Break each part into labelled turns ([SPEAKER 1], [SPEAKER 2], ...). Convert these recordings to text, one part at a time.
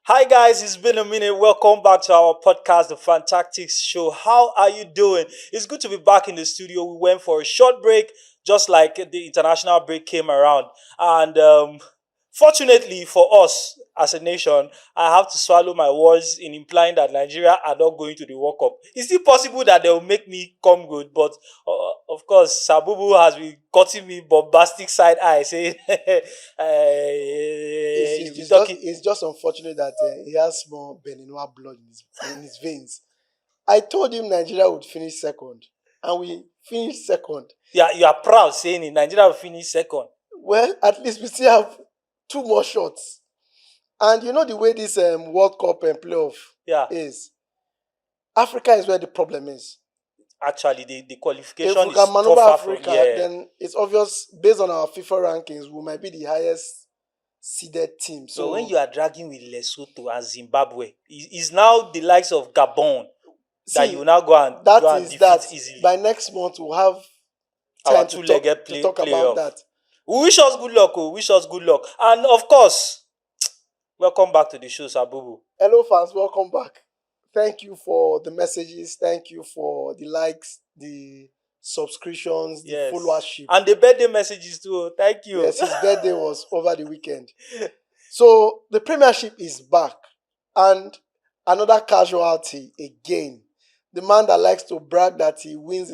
[SPEAKER 1] Hi guys, it's been a minute. Welcome back to our podcast, The Fantactics Show. How are you doing? It's good to be back in the studio. We went for a short break, just like the international break came around. And fortunately for us as a nation, I have to swallow my words in implying that Nigeria are not going to the World Cup. It's still possible that they will make me come good, but of course, Sabubu has been cutting me bombastic side eye, saying,
[SPEAKER 2] It's
[SPEAKER 1] talking.
[SPEAKER 2] it's just unfortunate that he has more Beninois blood in his veins. I told him Nigeria would finish second, and we finished second.
[SPEAKER 1] Yeah, you are proud saying it. Nigeria will finish second.
[SPEAKER 2] Well, at least we still have two more shots. And you know the way this World Cup and playoff
[SPEAKER 1] Yeah,
[SPEAKER 2] is, Africa is where the problem is.
[SPEAKER 1] actually, the
[SPEAKER 2] If
[SPEAKER 1] qualification
[SPEAKER 2] we
[SPEAKER 1] is
[SPEAKER 2] can maneuver
[SPEAKER 1] tougher from
[SPEAKER 2] Africa, then it's obvious based on our FIFA rankings, we might be the highest seeded team.
[SPEAKER 1] So when
[SPEAKER 2] So
[SPEAKER 1] you are dragging with Lesotho and Zimbabwe, is now the likes of Gabon that you
[SPEAKER 2] see,
[SPEAKER 1] now go
[SPEAKER 2] that
[SPEAKER 1] and
[SPEAKER 2] is
[SPEAKER 1] defeat
[SPEAKER 2] that.
[SPEAKER 1] easily.
[SPEAKER 2] By next month, we'll have
[SPEAKER 1] Our
[SPEAKER 2] time
[SPEAKER 1] two-legged
[SPEAKER 2] to talk about
[SPEAKER 1] playoff.
[SPEAKER 2] that.
[SPEAKER 1] We wish us good luck. We wish us good luck. And of course, welcome back to the show, Sabubu.
[SPEAKER 2] Hello, fans. Welcome back. Thank you for the messages. Thank you for the likes, the subscriptions, the
[SPEAKER 1] Yes.
[SPEAKER 2] followership.
[SPEAKER 1] And the birthday messages too. Thank you.
[SPEAKER 2] Yes, his birthday was over the weekend. So the Premiership is back, and another casualty again. The man that likes to brag that he wins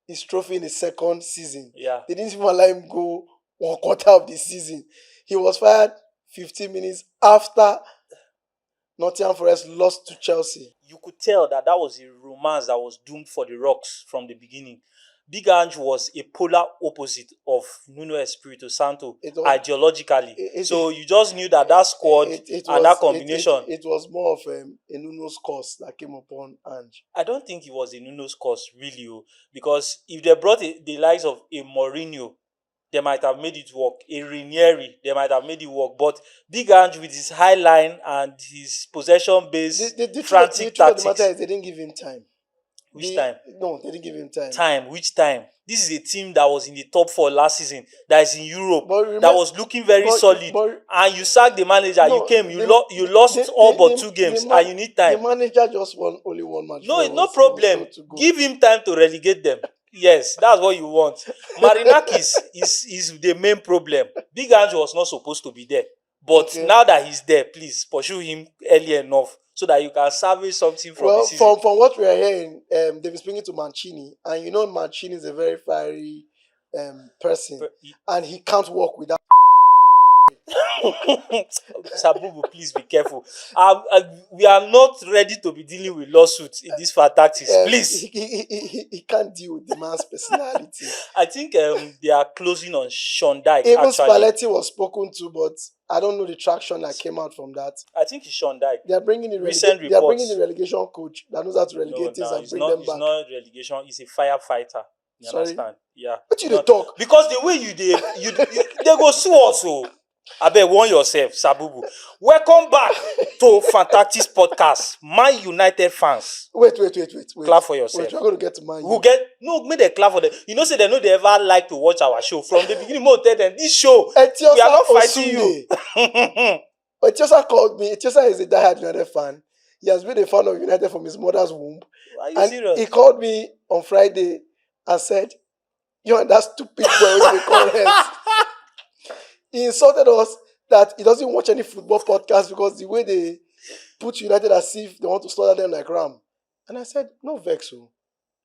[SPEAKER 2] his trophy in his second season.
[SPEAKER 1] Yeah.
[SPEAKER 2] They didn't even allow him go 1/4 of the season. He was fired 15 minutes after Nottingham Forest lost to Chelsea.
[SPEAKER 1] You could tell that was a romance that was doomed for the rocks from the beginning. Big Ange was a polar opposite of Nuno Espirito Santo ideologically. So you just knew that squad and that combination.
[SPEAKER 2] It was more of a Nuno's curse that came upon Ange.
[SPEAKER 1] I don't think it was a Nuno's curse, really, because if they brought the likes of a Mourinho, they might have made it work. A Ranieri, they might have made it work. But Big Ange with his high line and his possession-based frantic tactics.
[SPEAKER 2] The matter is they didn't give him time.
[SPEAKER 1] Which time?
[SPEAKER 2] No, they didn't give him time.
[SPEAKER 1] Time? Which time? This is a team that was in the top 4 last season, that is in Europe, that was looking very solid. And you sacked the manager, you came, you lost all but 2 games, and you need time.
[SPEAKER 2] The manager just won only 1 match.
[SPEAKER 1] No problem. Give him time to relegate them. Yes, that's what you want. Marinakis is the main problem. Big Ange was not supposed to be there. But now that he's there, please pursue him early enough so that you can salvage something from the season.
[SPEAKER 2] From what we are hearing, they've been speaking to Mancini, and you know Mancini is a very fiery person, and he can't work without.
[SPEAKER 1] Sabubu, please be careful. We are not ready to be dealing with lawsuits in this tactics. Please.
[SPEAKER 2] He can't deal with the man's personality.
[SPEAKER 1] I think they are closing on Sean Dyche.
[SPEAKER 2] Even Spalletti was spoken to, but I don't know the traction that came out from that.
[SPEAKER 1] I think it's Sean Dyche.
[SPEAKER 2] They are bringing the relegation coach that knows how to relegate things and bring them back.
[SPEAKER 1] It's not relegation. It's a firefighter. You understand? Yeah.
[SPEAKER 2] But you don't talk
[SPEAKER 1] because the way they go sue also. I bet warn yourself, Sabubu. Welcome back to Fantactics Podcast. Man United fans.
[SPEAKER 2] Wait.
[SPEAKER 1] Clap for yourself.
[SPEAKER 2] We're going to get to Man U.
[SPEAKER 1] Make them clap for them. You know, say they know they ever like to watch our show. From the beginning, more tell them this show. We are not fighting you.
[SPEAKER 2] Etiosa called me. Etiosa is a diehard United fan. He has been a fan of United from his mother's womb.
[SPEAKER 1] Are you serious?
[SPEAKER 2] He called me on Friday and said, "You and that stupid boy with the comments." He insulted us that he doesn't watch any football podcast because the way they put United as if they want to slaughter them like ram. And I said, no, Vexo.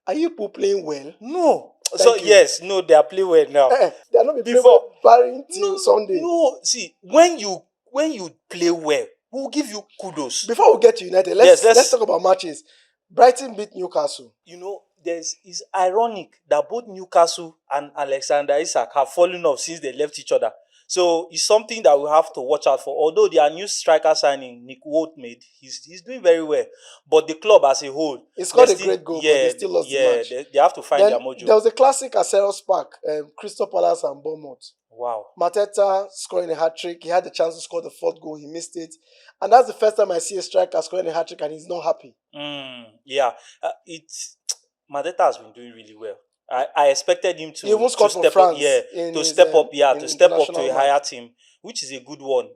[SPEAKER 2] Are you people playing well?
[SPEAKER 1] No. Yes, they are playing well now.
[SPEAKER 2] They are not be playing well barring till Sunday.
[SPEAKER 1] No, see, when you play well, we'll give you kudos.
[SPEAKER 2] Before we get to United, let's talk about matches. Brighton beat Newcastle.
[SPEAKER 1] You know, it's ironic that both Newcastle and Alexander Isak have fallen off since they left each other. So it's something that we have to watch out for. Although their new striker signing, Nick Wout made, he's doing very well. But the club as a whole,
[SPEAKER 2] he scored a great goal, but they still lost the match.
[SPEAKER 1] They have to find their mojo.
[SPEAKER 2] There was a classic at Selhurst Park, Crystal Palace and Bournemouth.
[SPEAKER 1] Wow.
[SPEAKER 2] Mateta scoring a hat-trick. He had the chance to score the 4th goal. He missed it. And that's the first time I see a striker scoring a hat-trick and he's not happy.
[SPEAKER 1] Yeah. Mateta has been doing really well. I expected him
[SPEAKER 2] He even
[SPEAKER 1] to
[SPEAKER 2] scored for
[SPEAKER 1] step up, yeah,
[SPEAKER 2] France in
[SPEAKER 1] to
[SPEAKER 2] his
[SPEAKER 1] step up, yeah,
[SPEAKER 2] in
[SPEAKER 1] to step up to
[SPEAKER 2] international
[SPEAKER 1] a
[SPEAKER 2] match.
[SPEAKER 1] higher team, which is a good one.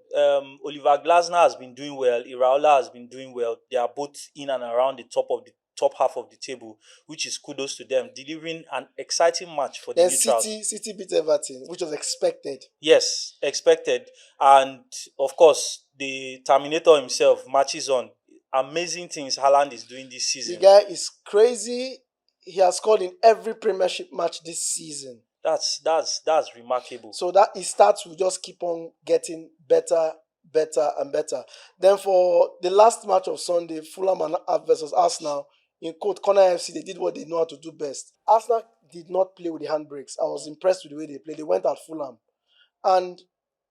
[SPEAKER 1] Oliver Glasner has been doing well. Iraola has been doing well. They are both in and around the top half of the table, which is kudos to them, delivering an exciting match for the
[SPEAKER 2] Then
[SPEAKER 1] neutrals.
[SPEAKER 2] City beat Everton, which was expected.
[SPEAKER 1] Yes, expected, and of course the Terminator himself matches on. Amazing things Haaland is doing this
[SPEAKER 2] The
[SPEAKER 1] season.
[SPEAKER 2] guy is crazy. He has scored in every Premiership match this season.
[SPEAKER 1] That's remarkable.
[SPEAKER 2] So that his stats will just keep on getting better, better, and better. Then for the last match of Sunday, Fulham versus Arsenal, in quote, Corner FC, they did what they know how to do best. Arsenal did not play with the handbrakes. I was impressed with the way they played. They went at Fulham. And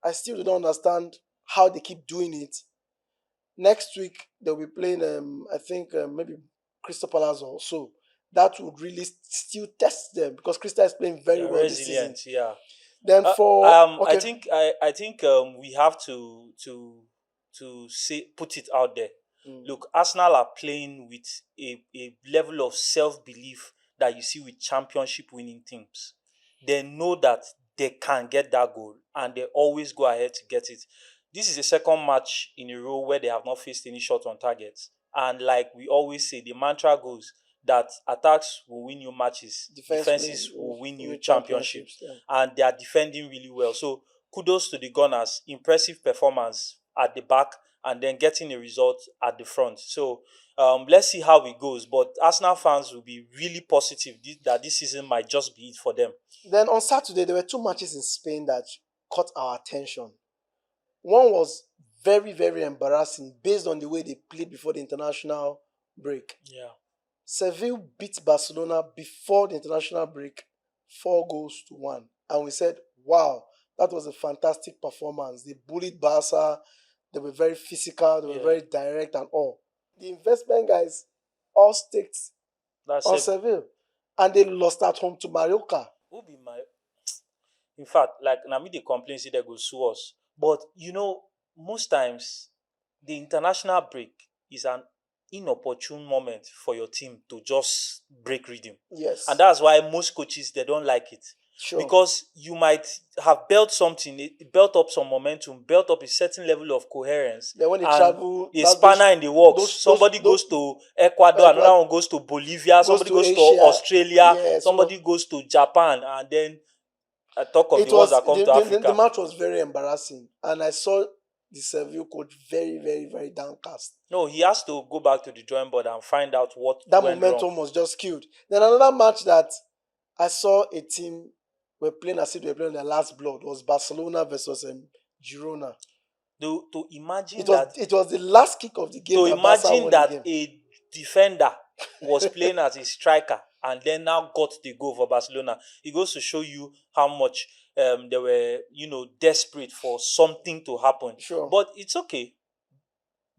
[SPEAKER 2] I still don't understand how they keep doing it. Next week, they'll be playing, I think, maybe Crystal Palace or so. That would really still test them because Crystal is playing very
[SPEAKER 1] They're
[SPEAKER 2] well this season.
[SPEAKER 1] resilient, yeah.
[SPEAKER 2] Then for
[SPEAKER 1] I
[SPEAKER 2] okay,
[SPEAKER 1] think we have to say put it out there. Look, Arsenal are playing with a level of self-belief that you see with championship winning teams. They know that they can get that goal and they always go ahead to get it. This is the second match in a row where they have not faced any shot on target. And like we always say, the mantra goes that attacks will win you matches, defenses will win you championships,
[SPEAKER 2] yeah.
[SPEAKER 1] and they are defending really well. So kudos to the Gunners, impressive performance at the back and then getting a result at the front. So let's see how it goes. But Arsenal fans will be really positive that this season might just be it for them.
[SPEAKER 2] Then on Saturday, there were two matches in Spain that caught our attention. One was very, very embarrassing based on the way they played before the international break.
[SPEAKER 1] Yeah.
[SPEAKER 2] Seville beat Barcelona before the international break 4-1. And we said, wow, that was a fantastic performance. They bullied Barca. They were very physical. They were very direct and all. The investment guys all staked on Seville. And they lost at home to Mallorca.
[SPEAKER 1] Who be my... In fact, like, now me they complain, say they go sue us. But, you know, most times, the international break is an inopportune moment for your team to just break rhythm.
[SPEAKER 2] Yes.
[SPEAKER 1] And that's why most coaches, they don't like it.
[SPEAKER 2] Sure.
[SPEAKER 1] Because you might have built something, built up some momentum, built up a certain level of coherence.
[SPEAKER 2] Then when they travel,
[SPEAKER 1] a spanner in the works. Somebody goes to Ecuador, another one goes to Bolivia, somebody goes to Australia, somebody goes to Japan, and then I talk of the ones that come to Africa.
[SPEAKER 2] The match was very embarrassing, and I saw the Seville coach very, very, very downcast.
[SPEAKER 1] No, he has to go back to the drawing board and find out what
[SPEAKER 2] that
[SPEAKER 1] went
[SPEAKER 2] momentum
[SPEAKER 1] wrong.
[SPEAKER 2] was just killed. Then another match that I saw a team were playing as if they were playing their last blood was Barcelona versus Girona.
[SPEAKER 1] To imagine
[SPEAKER 2] it was the last kick of the game.
[SPEAKER 1] To imagine that a defender was playing as a striker and then now got the goal for Barcelona. It goes to show you how much they were, desperate for something to happen.
[SPEAKER 2] Sure.
[SPEAKER 1] But it's okay.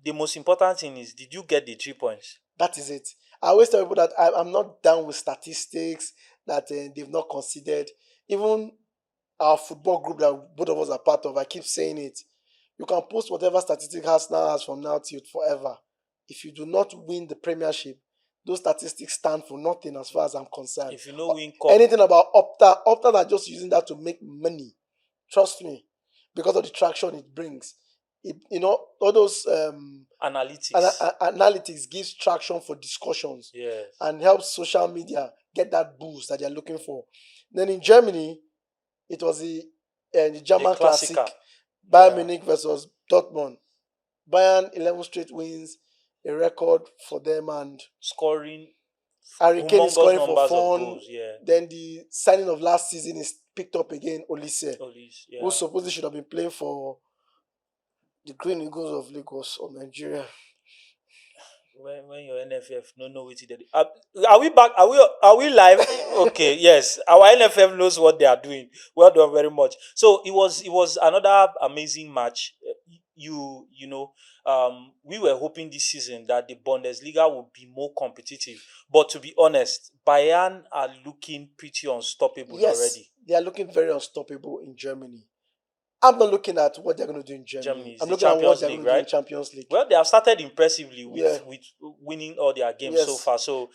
[SPEAKER 1] The most important thing is, did you get the 3 points?
[SPEAKER 2] That is it. I always tell people that I'm not down with statistics that they've not considered. Even our football group that both of us are part of, I keep saying it. You can post whatever statistic has from now till forever. If you do not win the Premiership, those statistics stand for nothing as far as I'm concerned.
[SPEAKER 1] If you know win cup,
[SPEAKER 2] anything about Opta are just using that to make money. Trust me, because of the traction it brings. All those analytics gives traction for discussions.
[SPEAKER 1] Yes.
[SPEAKER 2] And helps social media get that boost that they're looking for. Then in Germany, it was the German Classic. Bayern Munich versus Dortmund. Bayern 11 straight wins, a record for them, and
[SPEAKER 1] scoring.
[SPEAKER 2] Harry Kane is scoring for fun.
[SPEAKER 1] Goals, yeah.
[SPEAKER 2] Then the signing of last season is picked up again. Olise, who supposedly should have been playing for the Green Eagles of Lagos or Nigeria.
[SPEAKER 1] When your NFF no know what they do. Are we back? Are we live? Okay, yes. Our NFF knows what they are doing. Well done very much. So it was another amazing match. We were hoping this season that the Bundesliga would be more competitive. But to be honest, Bayern are looking pretty unstoppable already.
[SPEAKER 2] They are looking very unstoppable in Germany. I'm not looking at what they're going to do in Germany. I'm looking at what they're going to do in Champions League.
[SPEAKER 1] Well, they have started impressively with winning all their games so far. So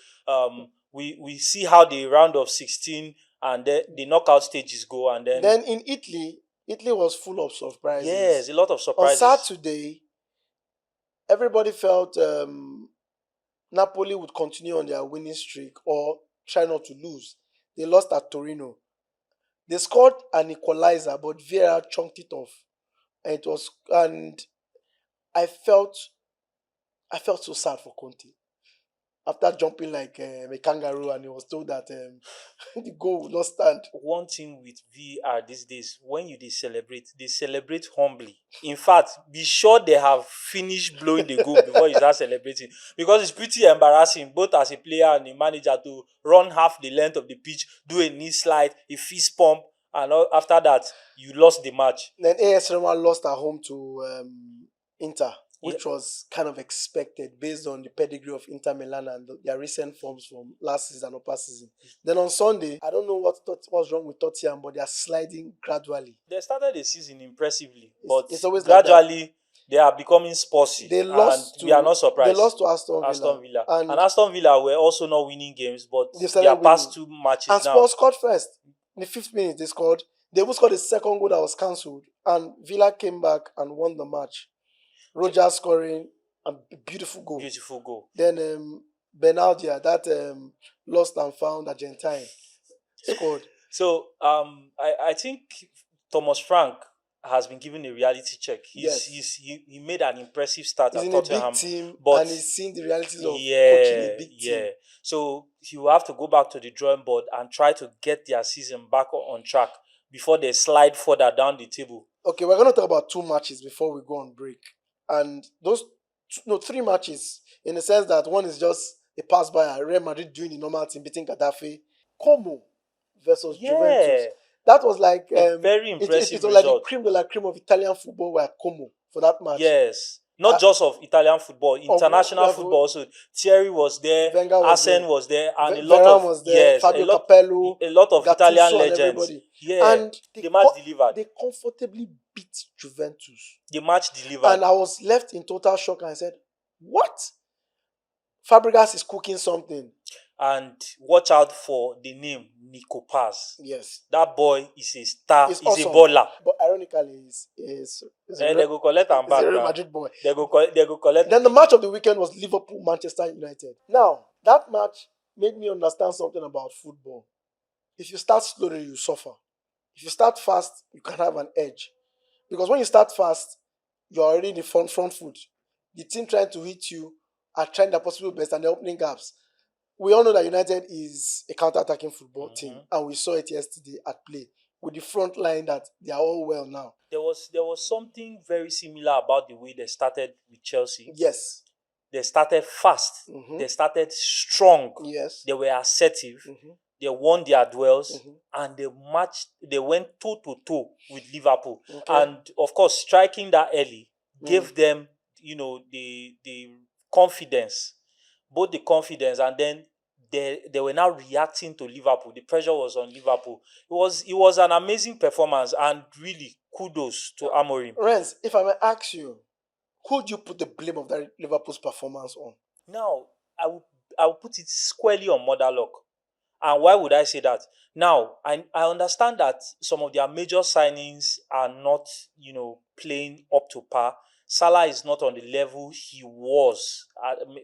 [SPEAKER 1] we see how the round of 16 and the knockout stages go, and then
[SPEAKER 2] Then in Italy was full of surprises.
[SPEAKER 1] yes, a lot of
[SPEAKER 2] On
[SPEAKER 1] surprises.
[SPEAKER 2] Saturday, everybody felt Napoli would continue on their winning streak or try not to lose. They lost at Torino. They scored an equalizer, but Vieira chunked it off, and I felt so sad for Conte after jumping like a kangaroo, and he was told that the goal would not stand.
[SPEAKER 1] One thing with VR these days, when you they celebrate humbly. In fact, be sure they have finished blowing the goal before you start celebrating, because it's pretty embarrassing both as a player and a manager to run half the length of the pitch, do a knee slide, a fist pump, and after that you lost the match.
[SPEAKER 2] Then AS Roma lost at home to Inter,
[SPEAKER 1] Yeah.
[SPEAKER 2] which was kind of expected based on the pedigree of Inter Milan and their recent forms from last season and upper season. Then on Sunday, I don't know what's wrong with Tottenham, but they are sliding gradually.
[SPEAKER 1] They started the season impressively, but
[SPEAKER 2] it's always like that.
[SPEAKER 1] gradually they are becoming sporsy.
[SPEAKER 2] They lost
[SPEAKER 1] and we are not surprised.
[SPEAKER 2] They lost to Aston Villa.
[SPEAKER 1] And Aston Villa were also not winning games, but
[SPEAKER 2] They
[SPEAKER 1] their
[SPEAKER 2] started
[SPEAKER 1] past
[SPEAKER 2] winning.
[SPEAKER 1] 2 matches
[SPEAKER 2] And
[SPEAKER 1] now.
[SPEAKER 2] Spurs scored first. In the 5th minute, they scored. They even scored a second goal that was cancelled. And Villa came back and won the match. Rogers scoring a beautiful goal.
[SPEAKER 1] Beautiful goal.
[SPEAKER 2] Then Benaldia, that lost and found Argentine, scored.
[SPEAKER 1] So I think Thomas Frank has been given a reality check.
[SPEAKER 2] Yes.
[SPEAKER 1] He made an impressive start
[SPEAKER 2] He's
[SPEAKER 1] at
[SPEAKER 2] in a
[SPEAKER 1] Tottenham,
[SPEAKER 2] big team,
[SPEAKER 1] but
[SPEAKER 2] and he's seen the realities of coaching
[SPEAKER 1] yeah,
[SPEAKER 2] a big team.
[SPEAKER 1] So he will have to go back to the drawing board and try to get their season back on track before they slide further down the table.
[SPEAKER 2] Okay, we're going to talk about 2 matches before we go on break. And those 3 matches, in the sense that one is just a pass by Real Madrid doing the normal thing, beating Gaddafi. Como versus Juventus. That was like
[SPEAKER 1] a very impressive
[SPEAKER 2] it was like the
[SPEAKER 1] result.
[SPEAKER 2] cream de la cream of Italian football were at Como for that match.
[SPEAKER 1] Yes. Not just of Italian football, international football. So Thierry was there, Arsene was there, and a lot of
[SPEAKER 2] was there, Fabio Capello,
[SPEAKER 1] a lot of
[SPEAKER 2] Gattuso,
[SPEAKER 1] Italian
[SPEAKER 2] and
[SPEAKER 1] legends.
[SPEAKER 2] everybody.
[SPEAKER 1] Yeah,
[SPEAKER 2] and
[SPEAKER 1] the match delivered.
[SPEAKER 2] They comfortably beat Juventus.
[SPEAKER 1] The match delivered.
[SPEAKER 2] And I was left in total shock, and I said, "What? Fabregas is cooking something."
[SPEAKER 1] And watch out for the name Nico Paz.
[SPEAKER 2] Yes,
[SPEAKER 1] that boy is a star. He's
[SPEAKER 2] awesome.
[SPEAKER 1] A baller.
[SPEAKER 2] But ironically, he's
[SPEAKER 1] they go collect and back.
[SPEAKER 2] He's a Real Madrid boy.
[SPEAKER 1] They go collect.
[SPEAKER 2] Then the match of the weekend was Liverpool Manchester United. Now that match made me understand something about football. If you start slowly, you suffer. If you start fast, you can have an edge. Because when you start fast, you're already in the front foot. The team trying to hit you are trying their possible best and they're opening gaps. We all know that United is a counter-attacking football team, and we saw it yesterday at play with the front line that they are all well now.
[SPEAKER 1] There was something very similar about the way they started with Chelsea.
[SPEAKER 2] Yes.
[SPEAKER 1] They started fast. They started strong.
[SPEAKER 2] Yes.
[SPEAKER 1] They were assertive. They won their duels, and they went toe-to-toe with Liverpool. Okay. And of course, striking that early gave them, the confidence. Both the confidence, and then they were now reacting to Liverpool. The pressure was on Liverpool. It was an amazing performance, and really kudos to Amorim.
[SPEAKER 2] Renz, if I may ask you, who do you put the blame of that Liverpool's performance on?
[SPEAKER 1] Now, I will put it squarely on Mother Luck. And why would I say that? Now, I understand that some of their major signings are not, playing up to par. Salah is not on the level he was,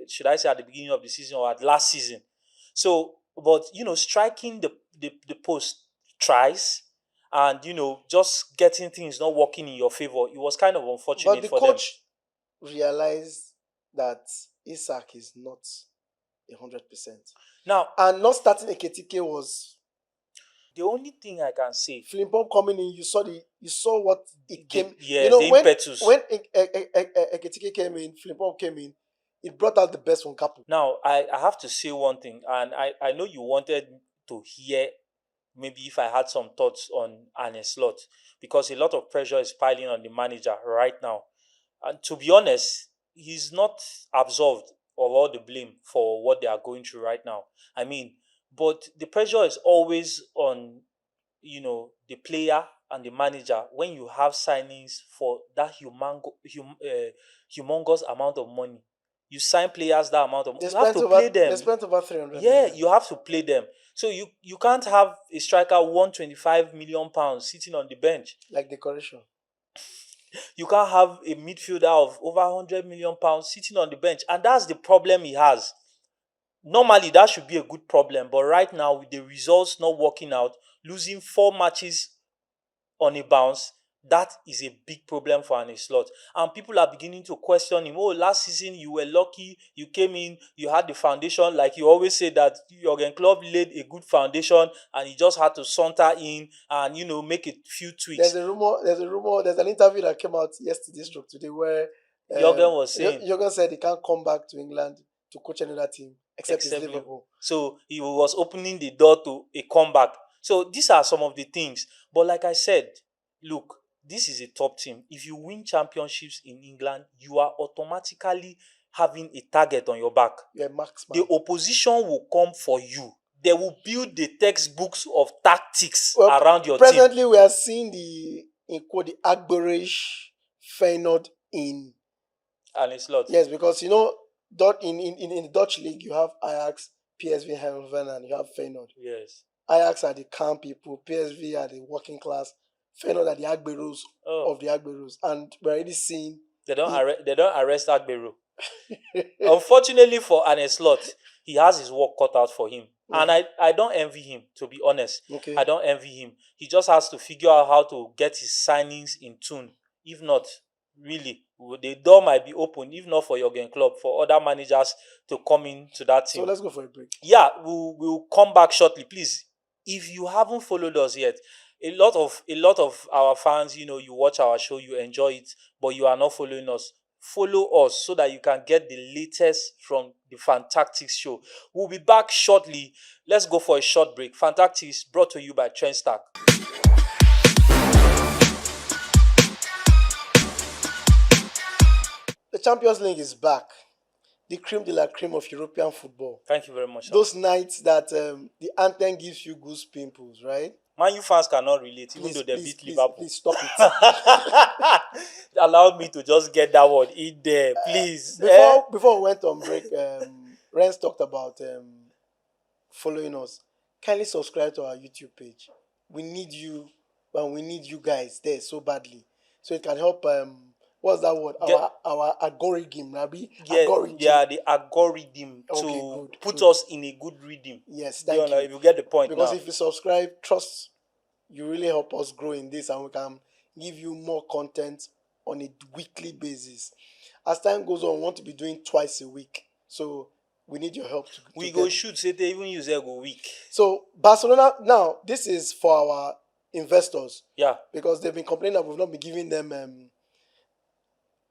[SPEAKER 1] should I say, at the beginning of the season or at last season. So, but, striking the post tries and, just getting things not working in your favor, it was kind of unfortunate for them. But the coach
[SPEAKER 2] realized that Isak is not 100%.
[SPEAKER 1] Now,
[SPEAKER 2] and not starting Ekitike was
[SPEAKER 1] the only thing I can say.
[SPEAKER 2] Frimpong coming in, you saw what it came.
[SPEAKER 1] Yeah, the impetus.
[SPEAKER 2] When Ekitike came in, Frimpong came in, it brought out the best from Capo.
[SPEAKER 1] Now, I have to say one thing, and I know you wanted to hear maybe if I had some thoughts on Arne Slot, because a lot of pressure is piling on the manager right now. And to be honest, he's not absolved of all the blame for what they are going through right now. I mean, but the pressure is always on, the player and the manager when you have signings for that humongous amount of money. You sign players that amount of money.
[SPEAKER 2] They
[SPEAKER 1] You have
[SPEAKER 2] spent
[SPEAKER 1] to
[SPEAKER 2] over
[SPEAKER 1] play them.
[SPEAKER 2] they spent over 300
[SPEAKER 1] Yeah,
[SPEAKER 2] million.
[SPEAKER 1] you have to play them. So you can't have a striker 125 million pounds sitting on the bench.
[SPEAKER 2] Like decoration.
[SPEAKER 1] You can't have a midfielder of over 100 million pounds sitting on the bench. And that's the problem he has. Normally, that should be a good problem. But right now, with the results not working out, losing 4 matches on a bounce, that is a big problem for Arne Slot. And people are beginning to question him. Oh, last season you were lucky. You came in, you had the foundation. Like you always say that Jurgen Klopp laid a good foundation and he just had to saunter in and, make a few tweaks.
[SPEAKER 2] There's a rumor, there's an interview that came out yesterday, stroke today, where
[SPEAKER 1] Jurgen was saying,
[SPEAKER 2] Jurgen said he can't come back to England to coach another team except it's Liverpool.
[SPEAKER 1] So he was opening the door to a comeback. So these are some of the things. But like I said, look, this is a top team. If you win championships in England, you are automatically having a target on your back.
[SPEAKER 2] You're a marksman.
[SPEAKER 1] The opposition will come for you. They will build the textbooks of tactics around your team.
[SPEAKER 2] Presently, we are seeing the Agberish Feyenoord in.
[SPEAKER 1] And it's lot.
[SPEAKER 2] Yes, because in the Dutch league, you have Ajax, PSV Eindhoven, and you have Feyenoord.
[SPEAKER 1] Yes.
[SPEAKER 2] Ajax are the calm people, PSV are the working class, Feyenoord are the Agberos of the Agberos, and we're already seeing
[SPEAKER 1] they don't arrest Agbero. Unfortunately for Arne Slot, he has his work cut out for him. And I don't envy him, to be honest.
[SPEAKER 2] Okay.
[SPEAKER 1] I don't envy him. He just has to figure out how to get his signings in tune. If not, really, the door might be open, if not for Jurgen Klopp, for other managers to come into that team.
[SPEAKER 2] So let's go for a break.
[SPEAKER 1] Yeah, we'll come back shortly. Please, if you haven't followed us yet, a lot of our fans, you watch our show, you enjoy it, but you are not following us. Follow us so that you can get the latest from the Fantactics show. We'll be back shortly. Let's go for a short break. Fantactics brought to you by Trendstack.
[SPEAKER 2] The Champions League is back. The creme de la creme of European football.
[SPEAKER 1] Thank you very much.
[SPEAKER 2] Those nights that the anthem gives you goose pimples, right?
[SPEAKER 1] Man, you fans cannot relate, even though they beat Liverpool.
[SPEAKER 2] Please stop it.
[SPEAKER 1] Allow me to just get that word in there, please.
[SPEAKER 2] Before we went on break, Renz talked about following us. Kindly subscribe to our YouTube page. We need you, and we need you guys there so badly, so it can help. What's that word? Our algorithm, Rabi.
[SPEAKER 1] Yes, the algorithm to put us in a good rhythm.
[SPEAKER 2] Yes, thank you.
[SPEAKER 1] If you get the point,
[SPEAKER 2] because if you subscribe, trust, you really help us grow in this, and we can give you more content on a weekly basis. As time goes on, we want to be doing twice a week, so we need your help.
[SPEAKER 1] We go shoot, say they even use go week.
[SPEAKER 2] So Barcelona now, this is for our investors.
[SPEAKER 1] Yeah,
[SPEAKER 2] because they've been complaining that we've not been giving them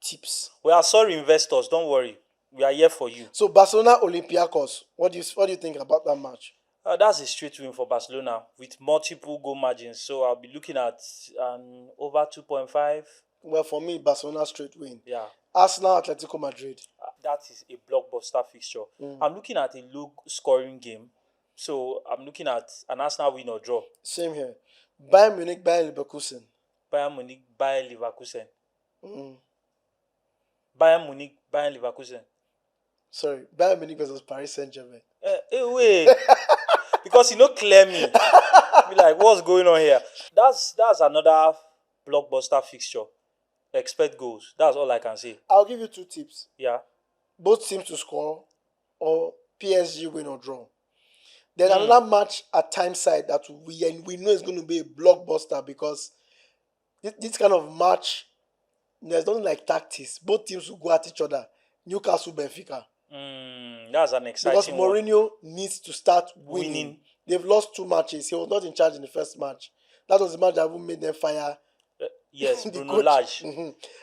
[SPEAKER 2] tips.
[SPEAKER 1] We are sorry, investors. Don't worry, we are here for you.
[SPEAKER 2] So Barcelona Olympiacos, what do you think about that match?
[SPEAKER 1] That's a straight win for Barcelona with multiple goal margins. So I'll be looking at over 2.5.
[SPEAKER 2] Well, for me, Barcelona straight win.
[SPEAKER 1] Yeah.
[SPEAKER 2] Arsenal Atletico Madrid.
[SPEAKER 1] That is a blockbuster fixture. I'm looking at a low scoring game. So I'm looking at an Arsenal win or draw.
[SPEAKER 2] Same here. Bayern Munich, Bayern Leverkusen.
[SPEAKER 1] Bayern Munich, Bayern Leverkusen. Bayern Munich, Bayern Leverkusen. Sorry,
[SPEAKER 2] Bayern Munich versus Paris Saint-Germain.
[SPEAKER 1] Wait. Because clear me. Be like, what's going on here? That's another blockbuster fixture. Expect goals. That's all I can say.
[SPEAKER 2] I'll give you 2 tips.
[SPEAKER 1] Yeah.
[SPEAKER 2] Both teams to score, or PSG win or draw. Then another match at Timeside that we know is going to be a blockbuster, because this kind of match, there's nothing like tactics. Both teams will go at each other. Newcastle, Benfica.
[SPEAKER 1] That's an exciting
[SPEAKER 2] because Mourinho needs to start winning. They've lost 2 matches. He was not in charge in the first match. That was the match that made them fire.
[SPEAKER 1] Yes, Bruno Lage.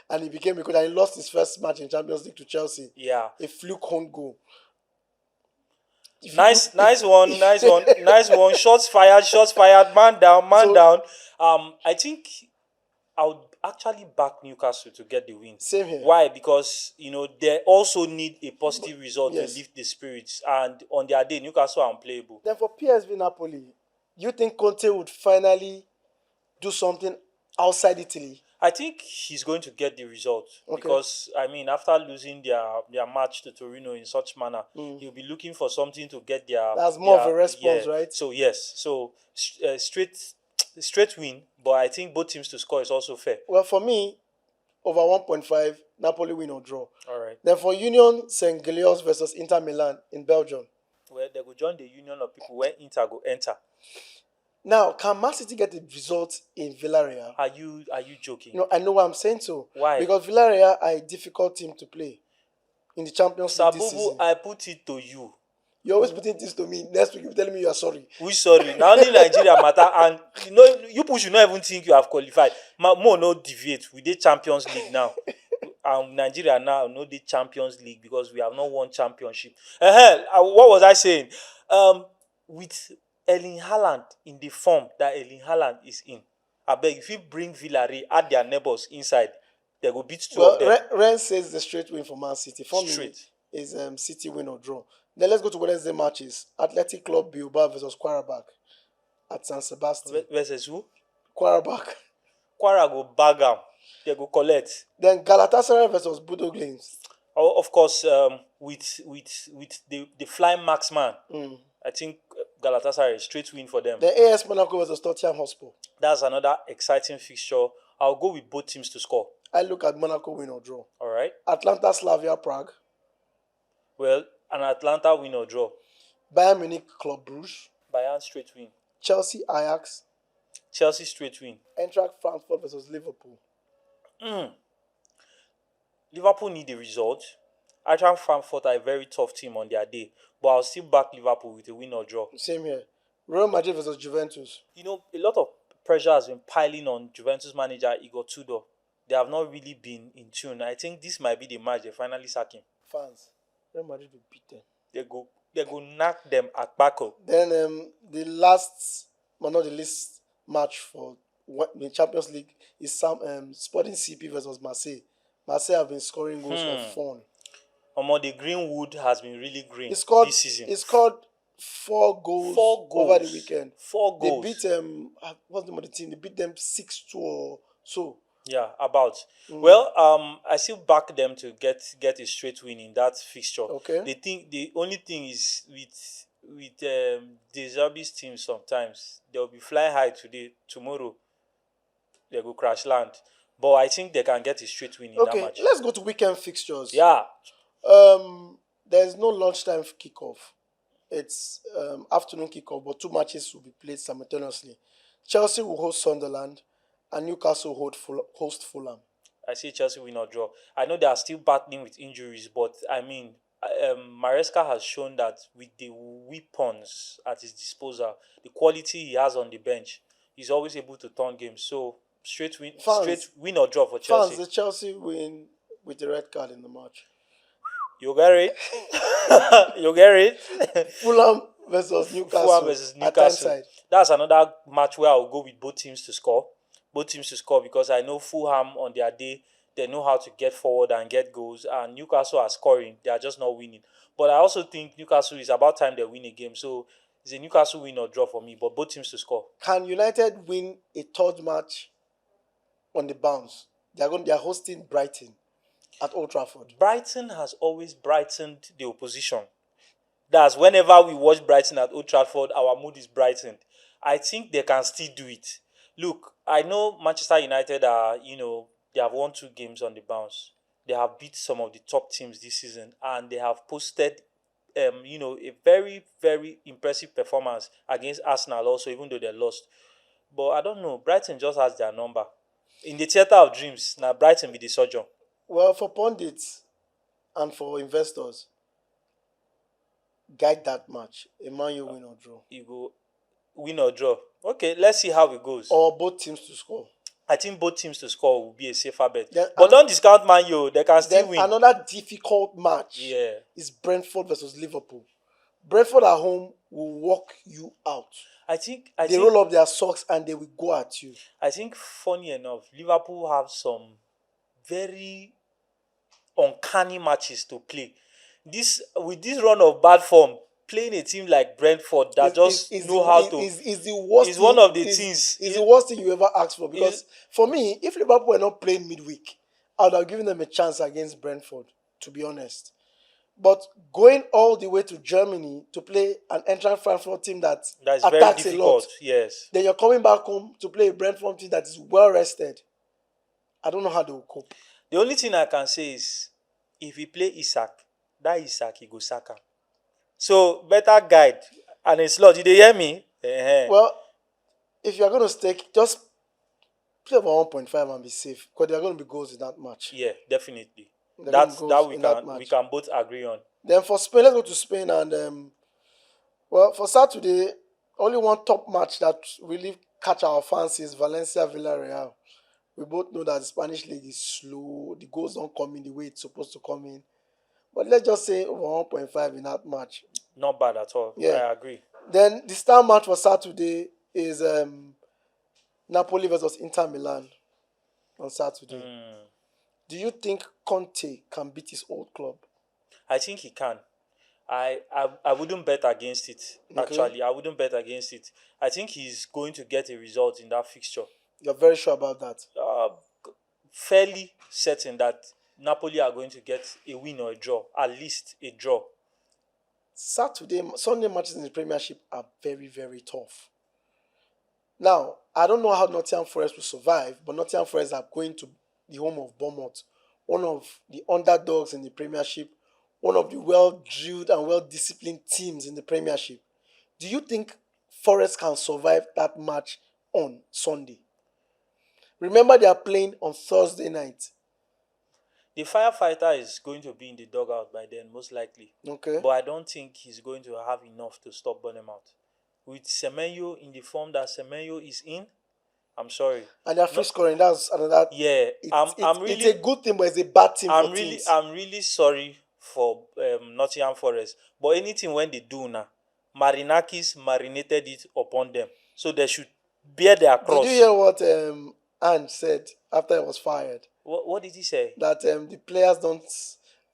[SPEAKER 2] And he became a coach. And he lost his first match in Champions League to Chelsea.
[SPEAKER 1] Yeah.
[SPEAKER 2] A fluke home goal.
[SPEAKER 1] Nice one. Shots fired. Man down. I think I would actually back Newcastle to get the win.
[SPEAKER 2] Same here.
[SPEAKER 1] Why? Because they also need a positive result to lift the spirits, and on their day, Newcastle are unplayable.
[SPEAKER 2] Then for PSV Napoli, you think Conte would finally do something outside Italy?
[SPEAKER 1] I think he's going to get the result because I mean, after losing their match to Torino in such manner, he'll be looking for something to get their.
[SPEAKER 2] That's more of a response,
[SPEAKER 1] yeah.
[SPEAKER 2] right?
[SPEAKER 1] So yes, so straight win, but I think both teams to score is also fair.
[SPEAKER 2] Well, for me, over 1.5, Napoli win or draw.
[SPEAKER 1] All right.
[SPEAKER 2] Then for Union St. Gilloise versus Inter Milan in Belgium.
[SPEAKER 1] Well, they go join the union of people where Inter go enter.
[SPEAKER 2] Now, can Man City get the result in Villarreal?
[SPEAKER 1] Are you joking?
[SPEAKER 2] No, I know what I'm saying so.
[SPEAKER 1] Why?
[SPEAKER 2] Because Villarreal are a difficult team to play in the Champions League this
[SPEAKER 1] Sabubu,
[SPEAKER 2] season.
[SPEAKER 1] I put it to you.
[SPEAKER 2] You're always putting this to me. Next week, you're telling me you are sorry.
[SPEAKER 1] We sorry. Now only Nigeria matter, and you people should not even think you have qualified. More no deviate. We did Champions League now. Nigeria now no the Champions League because we have not won championship. What was I saying? With Erling Haaland in the form that Erling Haaland is in, I beg if you bring Villarreal, add their neighbors inside, they will beat two of them.
[SPEAKER 2] Ren says the straight win for Man City. For
[SPEAKER 1] Straight.
[SPEAKER 2] me, is City win or draw. Then let's go to Wednesday matches. Athletic Club Bilbao versus Qarabağ at San Sebastian.
[SPEAKER 1] Versus who?
[SPEAKER 2] Qarabağ.
[SPEAKER 1] Quara go bag am. They go collect.
[SPEAKER 2] Then Galatasaray versus Bodo Glimt.
[SPEAKER 1] Oh, of course, with the flying marksman, I think Galatasaray straight win for them.
[SPEAKER 2] The AS Monaco versus Tottenham Hotspur.
[SPEAKER 1] That's another exciting fixture. I'll go with both teams to score.
[SPEAKER 2] I look at Monaco win or draw.
[SPEAKER 1] All right.
[SPEAKER 2] Atlanta Slavia Prague.
[SPEAKER 1] Well, an Atlanta win or draw.
[SPEAKER 2] Bayern Munich Club Brugge.
[SPEAKER 1] Bayern straight win.
[SPEAKER 2] Chelsea Ajax.
[SPEAKER 1] Chelsea straight win.
[SPEAKER 2] Eintracht Frankfurt versus Liverpool.
[SPEAKER 1] Liverpool need a result. Eintracht Frankfurt are a very tough team on their day, but I'll still back Liverpool with a win or draw.
[SPEAKER 2] Same here. Real Madrid versus Juventus.
[SPEAKER 1] You know, a lot of pressure has been piling on Juventus manager Igor Tudor. They have not really been in tune. I think this might be the match they finally sack him.
[SPEAKER 2] Fans, Real Madrid will beat them.
[SPEAKER 1] They go knock them at Barca.
[SPEAKER 2] Then the last, but not the least match for the Champions League is Sporting CP versus Marseille. Marseille have been scoring goals for fun.
[SPEAKER 1] The Greenwood has been really green
[SPEAKER 2] this season. He scored 4 goals over the weekend.
[SPEAKER 1] 4 goals.
[SPEAKER 2] They beat what's the name of the team? They beat them 6-2 or so.
[SPEAKER 1] Yeah, about. Well, I still back them to get a straight win in that fixture.
[SPEAKER 2] Okay.
[SPEAKER 1] The only thing is with the Zerbi's team sometimes they'll be flying high today. Tomorrow they go crash land. But I think they can get a straight win in that match.
[SPEAKER 2] Let's go to weekend fixtures.
[SPEAKER 1] Yeah.
[SPEAKER 2] There's no lunchtime kickoff. It's afternoon kickoff, but 2 matches will be played simultaneously. Chelsea will host Sunderland, and Newcastle host Fulham.
[SPEAKER 1] I see Chelsea win or draw. I know they are still battling with injuries, but I mean, Maresca has shown that with the weapons at his disposal, the quality he has on the bench, he's always able to turn games. So straight win or draw for Chelsea.
[SPEAKER 2] Fans, the Chelsea win with the red card in the match.
[SPEAKER 1] You get it? You get it?
[SPEAKER 2] Fulham versus Newcastle.
[SPEAKER 1] Fulham versus Newcastle. That's another match where I'll go with both teams to score. Because I know Fulham on their day, they know how to get forward and get goals. And Newcastle are scoring. They are just not winning. But I also think Newcastle is about time they win a game. So it's a Newcastle win or draw for me. But both teams to score.
[SPEAKER 2] Can United win a third match on the bounce? They are hosting Brighton at Old Trafford.
[SPEAKER 1] Brighton has always brightened the opposition. That's whenever we watch Brighton at Old Trafford, our mood is brightened. I think they can still do it. Look, I know Manchester United are, they have won 2 games on the bounce. They have beat some of the top teams this season, and they have posted, a very, very impressive performance against Arsenal also, even though they lost. But I don't know, Brighton just has their number. In the theatre of dreams, now Brighton be the surgeon.
[SPEAKER 2] Well, for pundits and for investors, guide that match. A Man U win or draw.
[SPEAKER 1] You go win or draw. Okay, let's see how it goes.
[SPEAKER 2] Or both teams to score.
[SPEAKER 1] I think both teams to score will be a safer bet. But don't discount Man U. They can still win.
[SPEAKER 2] Another difficult match is Brentford versus Liverpool. Brentford at home will walk you out. They roll up their socks and they will go at you.
[SPEAKER 1] I think, funny enough, Liverpool have some very uncanny matches to play. With this run of bad form, playing a team like Brentford that
[SPEAKER 2] Is
[SPEAKER 1] just know how to.
[SPEAKER 2] the worst
[SPEAKER 1] Is one
[SPEAKER 2] thing
[SPEAKER 1] of the things.
[SPEAKER 2] is the worst thing you ever asked for,
[SPEAKER 1] Is
[SPEAKER 2] because for me, if Liverpool were not playing midweek, I would have given them a chance against Brentford, to be honest. But going all the way to Germany to play an Eintracht Frankfurt team that
[SPEAKER 1] that is very
[SPEAKER 2] attacks a lot,
[SPEAKER 1] difficult. Yes.
[SPEAKER 2] then you're coming back home to play a Brentford team that is well rested. I don't know how they will cope.
[SPEAKER 1] The only thing I can say is, if he play Isak, that Isak he go sack am. So better guide and a slot. Did they hear me?
[SPEAKER 2] Well, if you're going to stake, just play over 1.5 and be safe, because there are going to be goals in that match.
[SPEAKER 1] Yeah, definitely.
[SPEAKER 2] There are going to be
[SPEAKER 1] That
[SPEAKER 2] goals in that
[SPEAKER 1] we
[SPEAKER 2] match.
[SPEAKER 1] can both agree on.
[SPEAKER 2] Then for Spain, let's go to Spain, and well, for Saturday, only one top match that really catch our fancy is Valencia Villarreal. We both know that the Spanish league is slow. The goals don't come in the way it's supposed to come in. But let's just say over 1.5 in that match.
[SPEAKER 1] Not bad at all.
[SPEAKER 2] Yeah.
[SPEAKER 1] I agree.
[SPEAKER 2] Then the star match for Saturday is Napoli versus Inter Milan on Saturday. Do you think Conte can beat his old club?
[SPEAKER 1] I think he can. I wouldn't bet against it, actually. I wouldn't bet against it. I think he's going to get a result in that fixture.
[SPEAKER 2] You're very sure about that?
[SPEAKER 1] Fairly certain that Napoli are going to get a win or a draw, at least a draw.
[SPEAKER 2] Sunday matches in the Premiership are very, very tough. Now, I don't know how Nottingham Forest will survive, but Nottingham Forest are going to the home of Bournemouth, one of the underdogs in the Premiership, one of the well-drilled and well-disciplined teams in the Premiership. Do you think Forest can survive that match on Sunday? Remember, they are playing on Thursday night.
[SPEAKER 1] The firefighter is going to be in the dugout by then, most likely.
[SPEAKER 2] Okay.
[SPEAKER 1] But I don't think he's going to have enough to stop Bournemouth. With Semenyo in the form that Semenyo is in, I'm sorry.
[SPEAKER 2] And they're free scoring. That's another.
[SPEAKER 1] Yeah,
[SPEAKER 2] it's a good thing, but it's a bad thing for teams.
[SPEAKER 1] I'm really sorry for Nottingham Forest. But anything when they do now, Marinakis marinated it upon them. So they should bear their cross.
[SPEAKER 2] Did you hear what Ange said after he was fired?
[SPEAKER 1] What did he say?
[SPEAKER 2] That the players don't,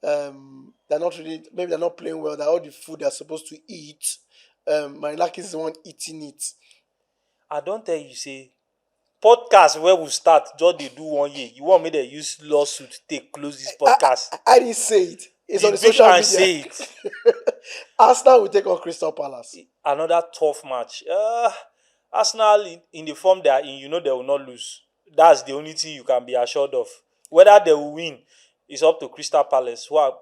[SPEAKER 2] they're not really, maybe they're not playing well, that all the food they're supposed to eat, Marinakis is the one eating it.
[SPEAKER 1] I don't tell you, say, podcast where we start, just they do 1 year. You want me to use lawsuit to take close this podcast?
[SPEAKER 2] I didn't say it. It's on the
[SPEAKER 1] Big
[SPEAKER 2] social
[SPEAKER 1] man
[SPEAKER 2] media.
[SPEAKER 1] say it.
[SPEAKER 2] Arsenal will take on Crystal Palace.
[SPEAKER 1] Another tough match. Arsenal in the form they are in, you know they will not lose. That's the only thing you can be assured of. Whether they will win is up to Crystal Palace, who are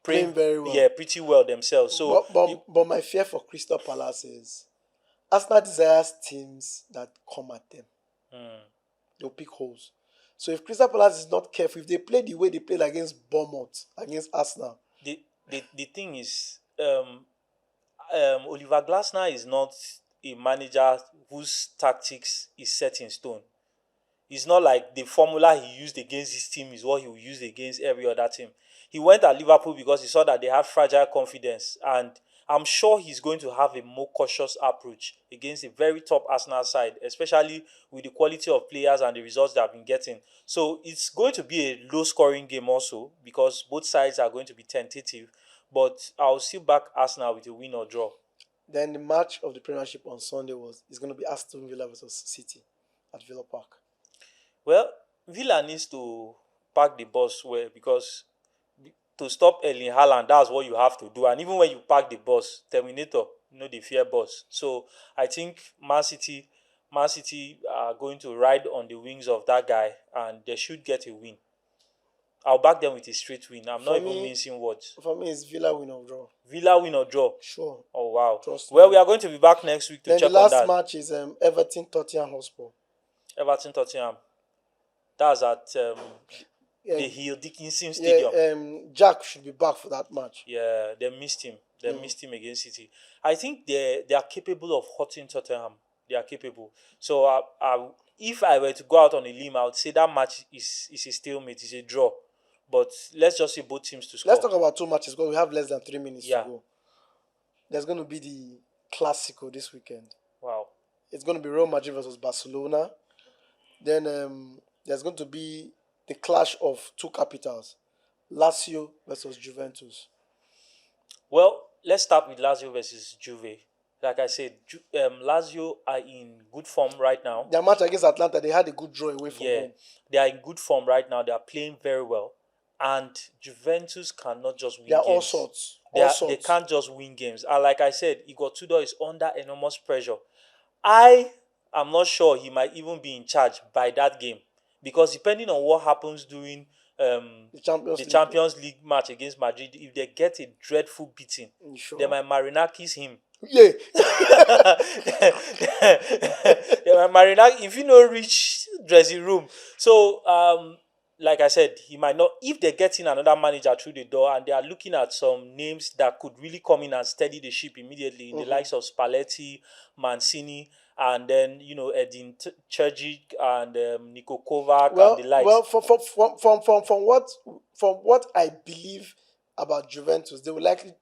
[SPEAKER 2] Playing very well.
[SPEAKER 1] Yeah, pretty well themselves. So,
[SPEAKER 2] but my fear for Crystal Palace is Arsenal desires teams that come at them. They'll pick holes. So if Crystal Palace is not careful, if they play the way they played against Bournemouth, against Arsenal.
[SPEAKER 1] The thing is, Oliver Glasner is not a manager whose tactics is set in stone. It's not like the formula he used against his team is what he will use against every other team. He went at Liverpool because he saw that they had fragile confidence, and I'm sure he's going to have a more cautious approach against a very top Arsenal side, especially with the quality of players and the results they have been getting. So it's going to be a low-scoring game also, because both sides are going to be tentative. But I'll still back Arsenal with a win or draw.
[SPEAKER 2] Then the match of the Premiership on Sunday is going to be Aston Villa versus City at Villa Park.
[SPEAKER 1] Well, Villa needs to park the bus well, because to stop Erling Haaland, that's what you have to do. And even when you park the bus, Terminator, the fear bus. So I think Man City are going to ride on the wings of that guy, and they should get a win. I'll back them with a straight win. I'm not even mincing words.
[SPEAKER 2] For me, it's Villa win or draw.
[SPEAKER 1] Villa win or draw?
[SPEAKER 2] Sure.
[SPEAKER 1] Oh, wow.
[SPEAKER 2] Trust
[SPEAKER 1] well,
[SPEAKER 2] me.
[SPEAKER 1] We are going to be back next week to check on that.
[SPEAKER 2] Then the last match is Everton Tottenham Hotspur.
[SPEAKER 1] Everton Tottenham. That's at the Hill Dickinson Stadium.
[SPEAKER 2] Yeah, Jack should be back for that match.
[SPEAKER 1] Yeah, they missed him. They missed him against City. I think they are capable of hurting Tottenham. They are capable. So if I were to go out on a limb, I would say that match is a stalemate, is a draw. But let's just say both teams to score.
[SPEAKER 2] Let's talk about two matches because we have less than 3 minutes to go. There's going to be the Clásico this weekend.
[SPEAKER 1] Wow.
[SPEAKER 2] It's going to be Real Madrid versus Barcelona. Then there's going to be the clash of two capitals, Lazio versus Juventus.
[SPEAKER 1] Well, let's start with Lazio versus Juve. Like I said, Lazio are in good form right now.
[SPEAKER 2] Their match against Atlanta, they had a good draw away from
[SPEAKER 1] Yeah,
[SPEAKER 2] home.
[SPEAKER 1] they are in good form right now. They are playing very well, and Juventus cannot just win
[SPEAKER 2] They are all
[SPEAKER 1] games.
[SPEAKER 2] sorts.
[SPEAKER 1] They
[SPEAKER 2] All
[SPEAKER 1] are, they
[SPEAKER 2] sorts.
[SPEAKER 1] can't just win games. And like I said, Igor Tudor is under enormous pressure. I am not sure he might even be in charge by that game, because depending on what happens during
[SPEAKER 2] The Champions
[SPEAKER 1] the
[SPEAKER 2] League.
[SPEAKER 1] Champions League match against Madrid, if they get a dreadful beating,
[SPEAKER 2] Sure.
[SPEAKER 1] they might Marinakis him.
[SPEAKER 2] Yeah.
[SPEAKER 1] Marinakis, if you know, reach dressing room. So like I said, he might not. If they get in another manager through the door and they are looking at some names that could really come in and steady the ship immediately, in the likes of Spalletti, Mancini, and then Edin Terzic and Niko Kovac and the likes.
[SPEAKER 2] Well, from what I believe about Juventus, they will likely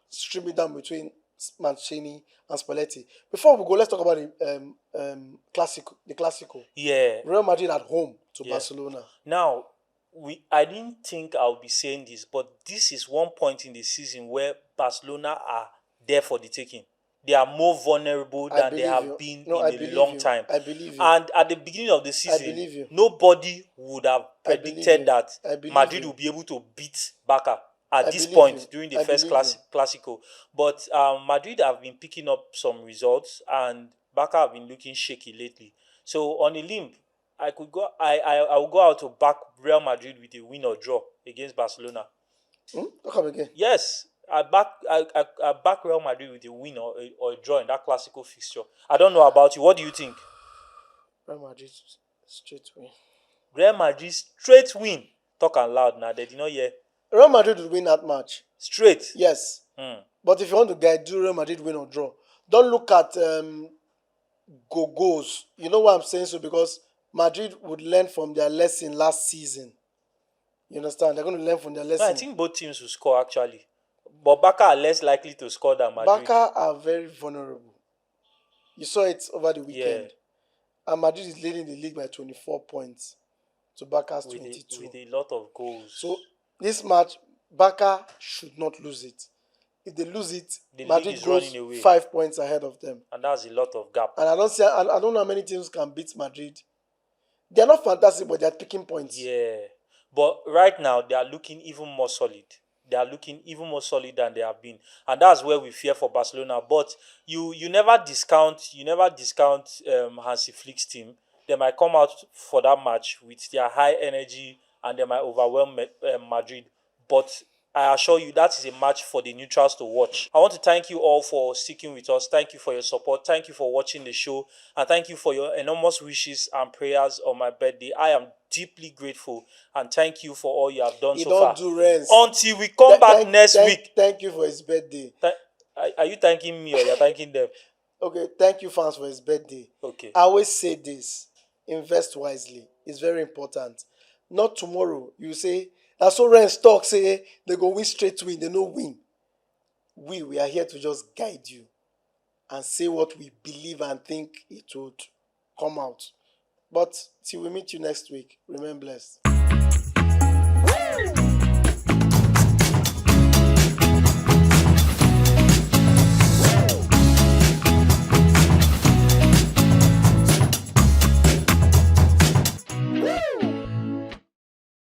[SPEAKER 2] stream it down between Mancini and Spalletti. Before we go, let's talk about the Clásico.
[SPEAKER 1] Yeah.
[SPEAKER 2] Real Madrid at home to Barcelona.
[SPEAKER 1] Now, I didn't think I would be saying this, but this is one point in the season where Barcelona are there for the taking. They are more vulnerable than they have been in a long time.
[SPEAKER 2] I believe you.
[SPEAKER 1] And at the beginning of the season, nobody would have predicted that Madrid will be able to beat Barca at this point during the first Clásico. But Madrid have been picking up some results, and Barca have been looking shaky lately. So on a limb, I will go out to back Real Madrid with a win or draw against Barcelona.
[SPEAKER 2] Come again.
[SPEAKER 1] Yes, I back Real Madrid with a win or a draw in that Clásico fixture. I don't know about you. What do you think?
[SPEAKER 2] Real Madrid straight win.
[SPEAKER 1] Real Madrid straight win. Talk and loud now. They did not hear.
[SPEAKER 2] Real Madrid will win that match.
[SPEAKER 1] Straight?
[SPEAKER 2] Yes. But if you want to guide, do Real Madrid win or draw. Don't look at goals. You know why I'm saying so? Because Madrid would learn from their lesson last season. You understand? They're going to learn from their lesson.
[SPEAKER 1] No, I think both teams will score actually. But Barca are less likely to score than Madrid.
[SPEAKER 2] Barca are very vulnerable. You saw it over the weekend. Yeah. And Madrid is leading the league by 24 points to Barca's 22.
[SPEAKER 1] With a lot of goals.
[SPEAKER 2] So this match, Barca should not lose it. If they lose it, Madrid goes 5 points ahead of them.
[SPEAKER 1] And that's a lot of gap.
[SPEAKER 2] And I don't know how many teams can beat Madrid. They're not fantastic, but they're picking points.
[SPEAKER 1] Yeah. But right now, they are looking even more solid. They are looking even more solid than they have been. And that's where we fear for Barcelona. But you never discount Hansi Flick's team. They might come out for that match with their high energy and they might overwhelm Madrid. But I assure you that is a match for the neutrals to watch. I want to thank you all for sticking with us. Thank you for your support. Thank you for watching the show. And thank you for your enormous wishes and prayers on my birthday. I am deeply grateful. And thank you for all you have done so far.
[SPEAKER 2] Do rents.
[SPEAKER 1] Until we come back next week.
[SPEAKER 2] Thank you for his birthday.
[SPEAKER 1] Are you thanking me or you're thanking them?
[SPEAKER 2] Okay, thank you fans for his birthday.
[SPEAKER 1] Okay.
[SPEAKER 2] I always say this. Invest wisely. It's very important. Not tomorrow. You say, that's so Rens talk, say they go win straight win, they no win. We are here to just guide you and say what we believe and think it would come out. But till we meet you next week, remain blessed.